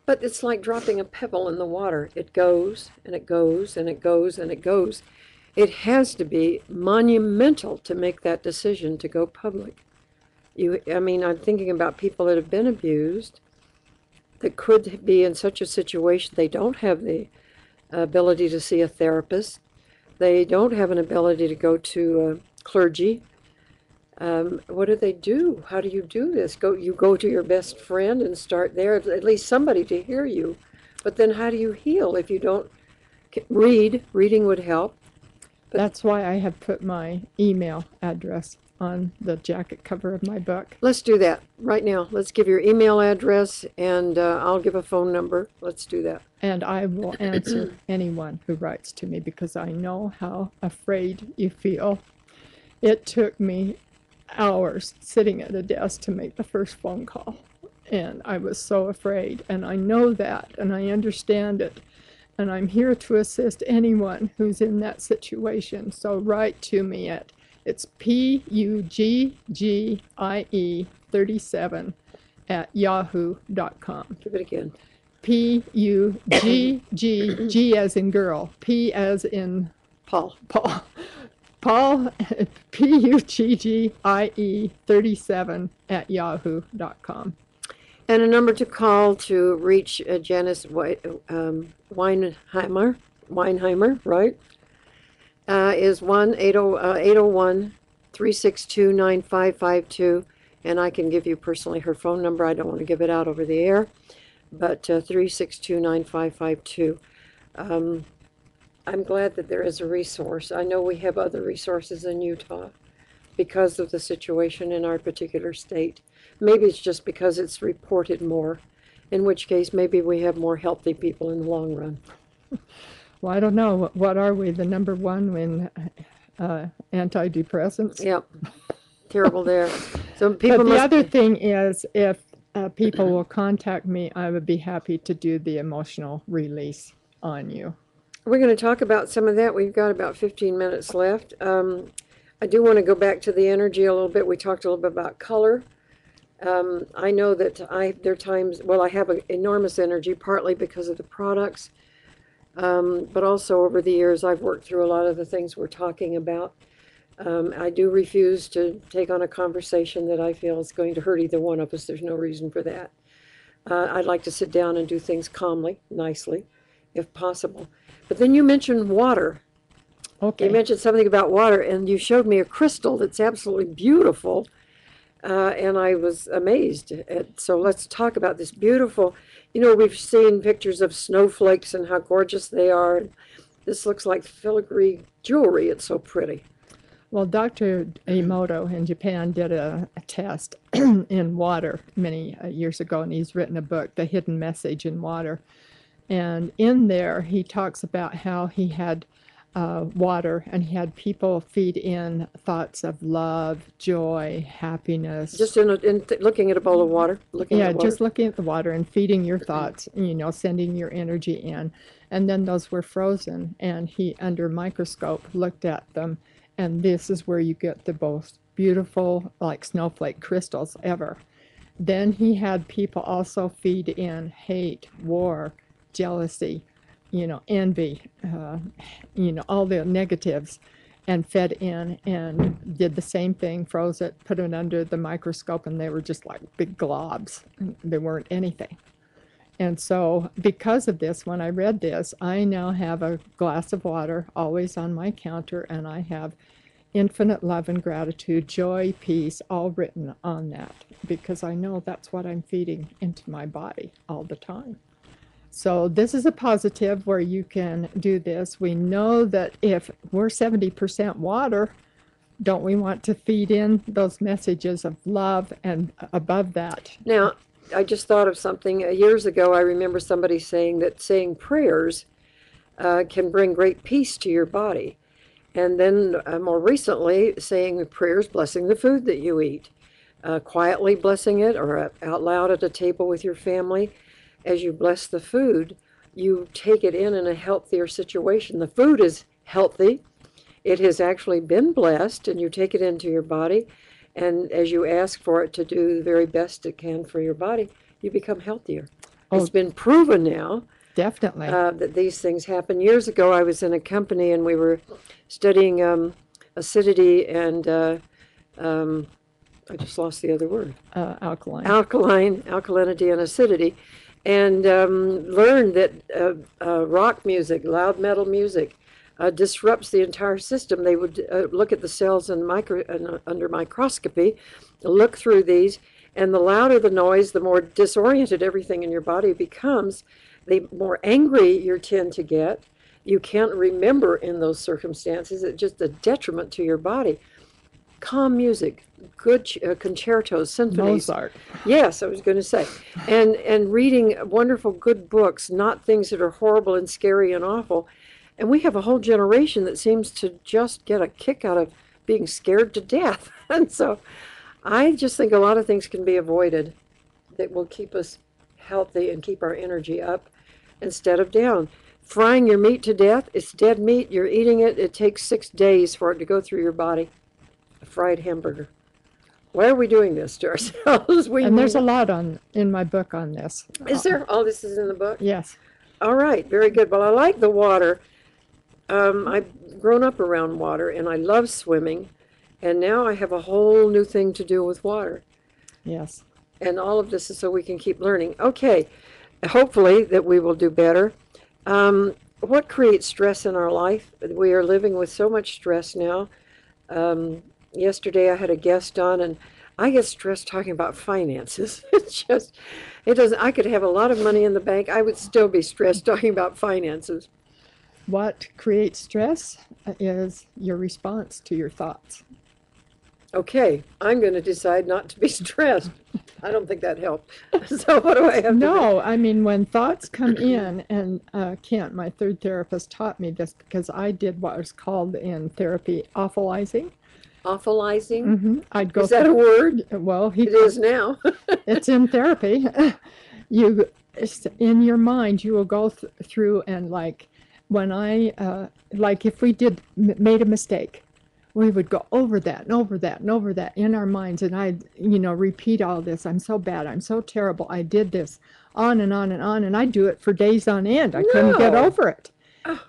But it's like dropping a pebble in the water. It goes, and it goes, and it goes, and it goes. It has to be monumental to make that decision to go public. I'm thinking about people that have been abused, that could be in such a situation they don't have the ability to see a therapist. They don't have an ability to go to clergy. What do they do? How do you do this? You go to your best friend and start there, at least somebody to hear you. But then how do you heal if you don't read? Reading would help. That's why I have put my email address on the jacket cover of my book. Let's do that right now. Let's give your email address, and I'll give a phone number. Let's do that. And I will answer anyone who writes to me because I know how afraid you feel. It took me hours sitting at a desk to make the first phone call. And I was so afraid. And I know that, and I understand it. And I'm here to assist anyone who's in that situation. So write to me at, it's PUGGIE37 at yahoo.com. Give it again. P-U-G-G, as in girl, P as in Paul. Paul, P-U-G-G-I-E 37 at yahoo.com. And a number to call to reach Janice Weinheimer, right? Is 1-801-362-9552. And I can give you personally her phone number. I don't want to give it out over the air, but 362-9552. I'm glad that there is a resource. I know we have other resources in Utah because of the situation in our particular state. Maybe it's just because it's reported more, in which case maybe we have more healthy people in the long run. Well, I don't know. What are we, the number one in antidepressants? Yep. Terrible there. So people But the must... other thing is, if people will contact me, I would be happy to do the emotional release on you. We're going to talk about some of that. We've got about 15 minutes left. I do want to go back to the energy a little bit. We talked a little bit about color. I know that there are times, well, I have an enormous energy, partly because of the products, but also over the years I've worked through a lot of the things we're talking about. I do refuse to take on a conversation that I feel is going to hurt either one of us. There's no reason for that. I'd like to sit down and do things calmly, nicely, if possible. But then you mentioned water. Okay. You mentioned something about water, and you showed me a crystal that's absolutely beautiful, and I was amazed. So let's talk about this beautiful, we've seen pictures of snowflakes and how gorgeous they are. This looks like filigree jewelry. It's so pretty. Well, Dr. Emoto in Japan did a test in water many years ago, and he's written a book, The Hidden Message in Water. And in there, he talks about how he had water, and he had people feed in thoughts of love, joy, happiness. Just looking at a bowl of water. Just looking at the water and feeding your thoughts, sending your energy in. And then those were frozen, and he, under microscope, looked at them, and this is where you get the most beautiful, like snowflake crystals ever. Then he had people also feed in hate, war, jealousy, envy, all the negatives, and fed in and did the same thing, froze it, put it under the microscope, and they were just like big globs. They weren't anything. And so because of this, when I read this, I now have a glass of water always on my counter, and I have infinite love and gratitude, joy, peace, all written on that, because I know that's what I'm feeding into my body all the time. So this is a positive where you can do this. We know that if we're 70% water, don't we want to feed in those messages of love and above that? Now, I just thought of something. Years ago, I remember somebody saying that saying prayers can bring great peace to your body. And then more recently, saying prayers blessing the food that you eat. Quietly blessing it or out loud at a table with your family. As you bless the food, you take it in a healthier situation. The food is healthy. It has actually been blessed, and you take it into your body. And as you ask for it to do the very best it can for your body, you become healthier. It's been proven now. Definitely. That these things happen. Years ago, I was in a company, and we were studying acidity and I just lost the other word. Alkalinity and acidity. And learned that rock music, loud metal music, disrupts the entire system. They would look at the cells under microscopy, look through these, and the louder the noise, the more disoriented everything in your body becomes, the more angry you tend to get. You can't remember in those circumstances. It's just a detriment to your body. calm music, good concertos, symphonies. Mozart. Yes, I was going to say, and reading wonderful, good books, not things that are horrible and scary and awful. And we have a whole generation that seems to just get a kick out of being scared to death. And so I just think a lot of things can be avoided that will keep us healthy and keep our energy up instead of down. Frying your meat to death, it's dead meat, you're eating it, it takes 6 days for it to go through your body. A fried hamburger. Why are we doing this to ourselves? And there's a lot in my book on this. Is there? All this is in the book? Yes. All right, very good. Well, I like the water. I've grown up around water, and I love swimming. And now I have a whole new thing to do with water. Yes. And all of this is so we can keep learning. Okay, hopefully that we will do better. What creates stress in our life? We are living with so much stress now. Yesterday I had a guest on, and I get stressed talking about finances. It doesn't, I could have a lot of money in the bank. I would still be stressed talking about finances. What creates stress is your response to your thoughts. Okay, I'm going to decide not to be stressed. I don't think that helped. So what do I have to do? No, I mean, when thoughts come in, and Kent, my third therapist, taught me this because I did what was called in therapy awfulizing. Awfulizing? I'd go Is that a word? Well, It is now. it's in therapy. In your mind, you will go through and like when like if we made a mistake, we would go over that and over that and over that in our minds, and I'd repeat all this. I'm so bad. I'm so terrible. I did this on and on and on, and I'd do it for days on end. I couldn't get over it.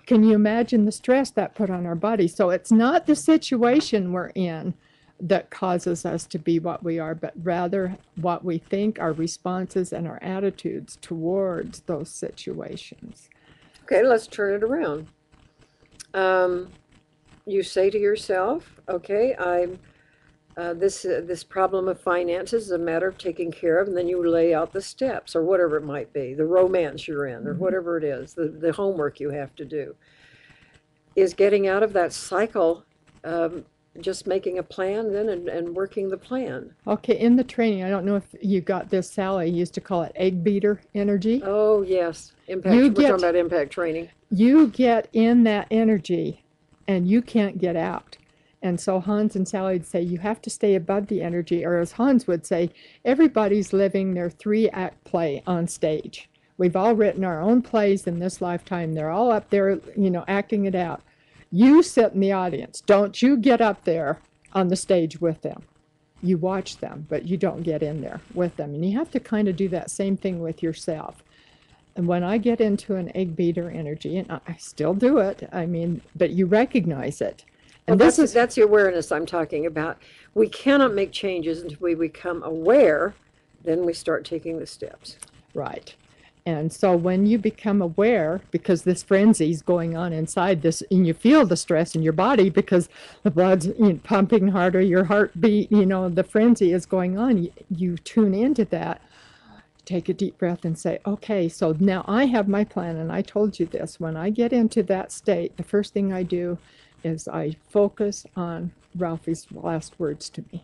Can you imagine the stress that put on our body? So it's not the situation we're in that causes us to be what we are, but rather what we think, our responses, and our attitudes towards those situations. Okay, let's turn it around. You say to yourself, okay, this problem of finances is a matter of taking care of, and then you lay out the steps or whatever it might be, the romance you're in or whatever it is, the homework you have to do. Is getting out of that cycle, just making a plan then and working the plan. Okay, in the training, I don't know if you got this, Sally used to call it egg beater energy. Oh, yes. Impact. We're talking about impact training. You get in that energy and you can't get out. And so Hans and Sally would say, you have to stay above the energy, or as Hans would say, everybody's living their 3-act play on stage. We've all written our own plays in this lifetime. They're all up there, acting it out. You sit in the audience. Don't you get up there on the stage with them. You watch them, but you don't get in there with them. And you have to kind of do that same thing with yourself. And when I get into an egg beater energy, and I still do it, but you recognize it. And well, that's the awareness I'm talking about. We cannot make changes until we become aware, then we start taking the steps. Right. And so when you become aware, because this frenzy is going on inside this, and you feel the stress in your body because the blood's pumping harder, your heartbeat, the frenzy is going on, you tune into that. Take a deep breath and say, okay, so now I have my plan, and I told you this. When I get into that state, the first thing I do is I focus on Ralphie's last words to me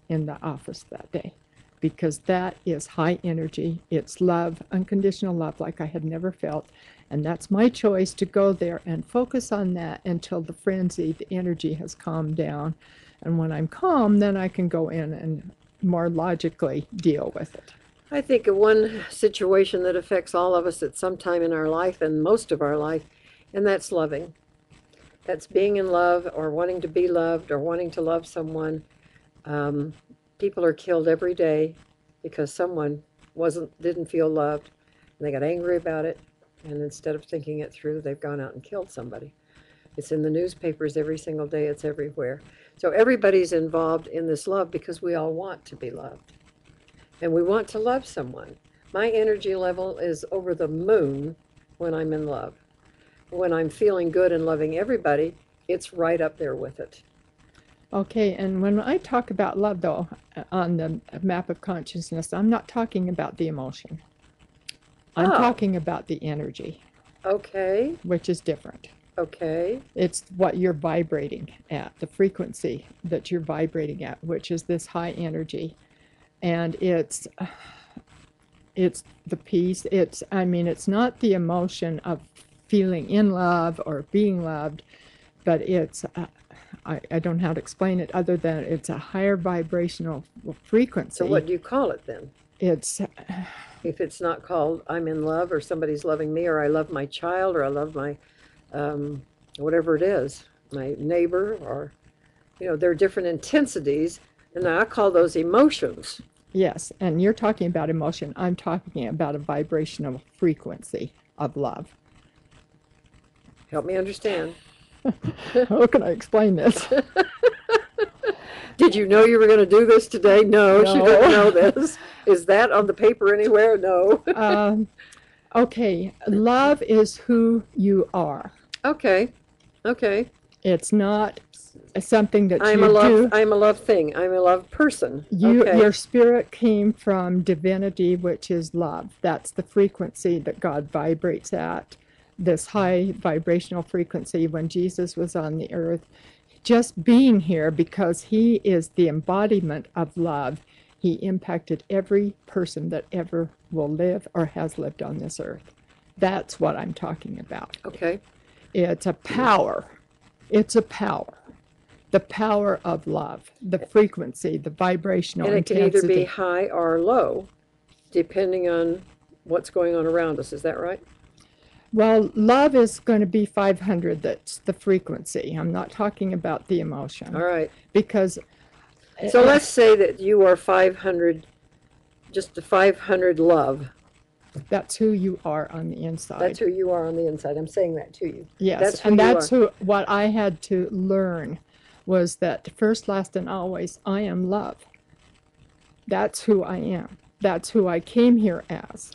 in the office that day, because that is high energy. It's love, unconditional love like I had never felt. And that's my choice to go there and focus on that until the frenzy, the energy has calmed down. And when I'm calm, then I can go in and more logically deal with it. I think one situation that affects all of us at some time in our life, and most of our life, and that's loving. That's being in love or wanting to be loved or wanting to love someone. People are killed every day because someone didn't feel loved, and they got angry about it, and instead of thinking it through, they've gone out and killed somebody. It's in the newspapers every single day. It's everywhere. So everybody's involved in this love because we all want to be loved. And we want to love someone. My energy level is over the moon when I'm in love. When I'm feeling good and loving everybody, it's right up there with it. Okay, and when I talk about love, though, on the map of consciousness, I'm not talking about the emotion. I'm talking about the energy. Okay. Which is different. Okay. It's what you're vibrating at, the frequency that you're vibrating at, which is this high energy. And it's the peace. It's not the emotion of feeling in love or being loved, but I don't know how to explain it other than it's a higher vibrational frequency. So what do you call it then? It's If it's not called I'm in love, or somebody's loving me, or I love my child, or I love my whatever it is, my neighbor, or there are different intensities, and I call those emotions. yes, and you're talking about emotion. I'm talking about a vibrational frequency of love. Help me understand. How can I explain this? Did you know you were going to do this today? No, she No. didn't know this. Is that on the paper anywhere? No. Okay, love is who you are. Okay. It's not something that I'm you a love. do. I'm a love thing. I'm a love person. Okay. Your spirit came from divinity, which is love. That's the frequency that God vibrates at, this high vibrational frequency when Jesus was on the earth. Just being here, because he is the embodiment of love, he impacted every person that ever will live or has lived on this earth. That's what I'm talking about. Okay. It's a power. It's a power. The power of love, the frequency, the vibrational And it can intensity. either be high or low, depending on what's going on around us. Is that right? Well, love is going to be 500. That's the frequency. I'm not talking about the emotion. All right. Because. So let's say that you are 500, just a 500 love. That's who you are on the inside. That's who you are on the inside. I'm saying that to you. Yes, and that's what I had to learn was that first, last, and always, I am love. That's who I am. That's who I came here as.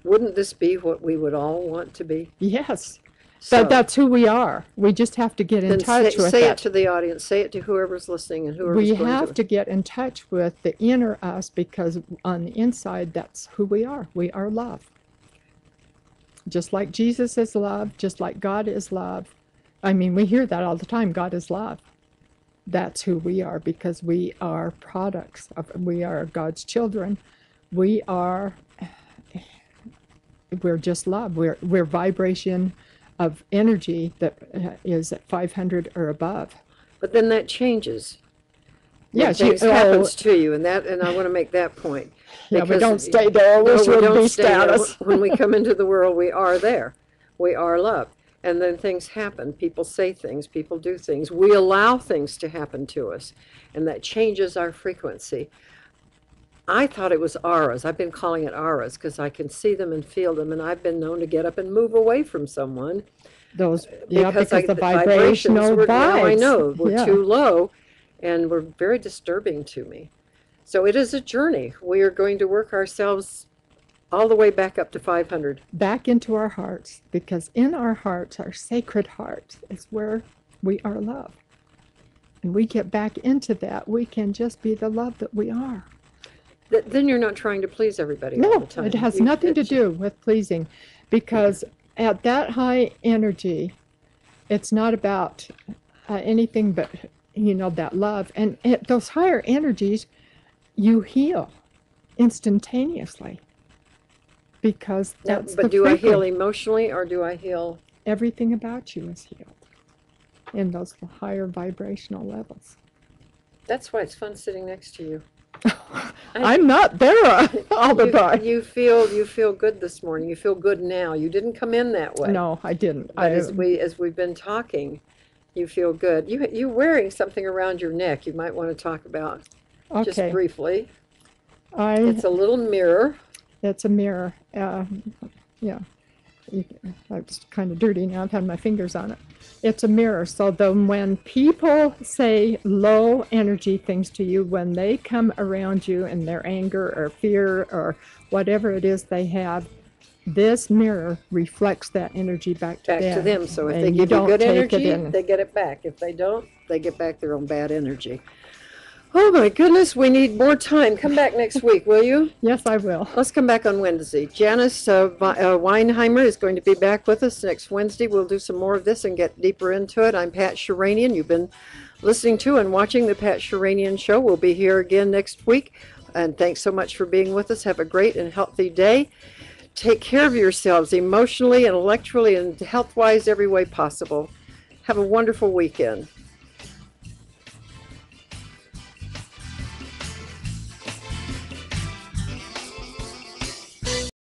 Wouldn't this be what we would all want to be? Yes. So, But that's who we are. We just have to get in touch with say that. it to the audience. Say it to whoever's listening and whoever's We going have to get in touch with the inner us, because on the inside, that's who we are. We are love. Just like Jesus is love, just like God is love. I mean, we hear that all the time. God is love. That's who we are, because we are products we are God's children. We're just love. We're vibration of energy that is at 500 or above. But then that changes. Yes, things happens to you, and I want to make that point. Yeah, we don't stay there. We should be status. When we come into the world, we are there. We are love. And then things happen. People say things. People do things. We allow things to happen to us, and that changes our frequency. I thought it was auras. I've been calling it auras because I can see them and feel them, and I've been known to get up and move away from someone. Because the vibrations vibrational were, now I vibes. know, were Yeah. too low and were very disturbing to me. So it is a journey. We are going to work ourselves all the way back up to 500. Back into our hearts, because in our hearts, our sacred hearts, is where we are love. And we get back into that, we can just be the love that we are. Then you're not trying to please everybody all No, the time. it has nothing to do with pleasing, because at that high energy, it's not about anything but, that love. And at those higher energies, you heal instantaneously, because that's But the do I heal frequency. emotionally, or do I heal? Everything about you is healed in those higher vibrational levels. That's why it's fun sitting next to you. I'm not there all the time. You feel good this morning. You feel good now. You didn't come in that way. No, I didn't. But as we've been talking, you feel good. You're wearing something around your neck. You might want to talk about just Okay. briefly. It's It's a little mirror. a mirror. Yeah. It's kind of dirty now. I've had my fingers on it. It's a mirror. So then when people say low energy things to you, when they come around you in their anger or fear or whatever it is they have, this mirror reflects that energy back to them. So if And they give you don't good take it energy, in. they get it back. If they don't, they get back their own bad energy. Oh my goodness, we need more time. Come back next week, will you? Yes, I will. Let's come back on Wednesday. Janice Weinheimer is going to be back with us next Wednesday. We'll do some more of this and get deeper into it. I'm Pat Sheranian. You've been listening to and watching the Pat Sheranian Show. We'll be here again next week. And thanks so much for being with us. Have a great and healthy day. Take care of yourselves emotionally, intellectually, and health-wise every way possible. Have a wonderful weekend.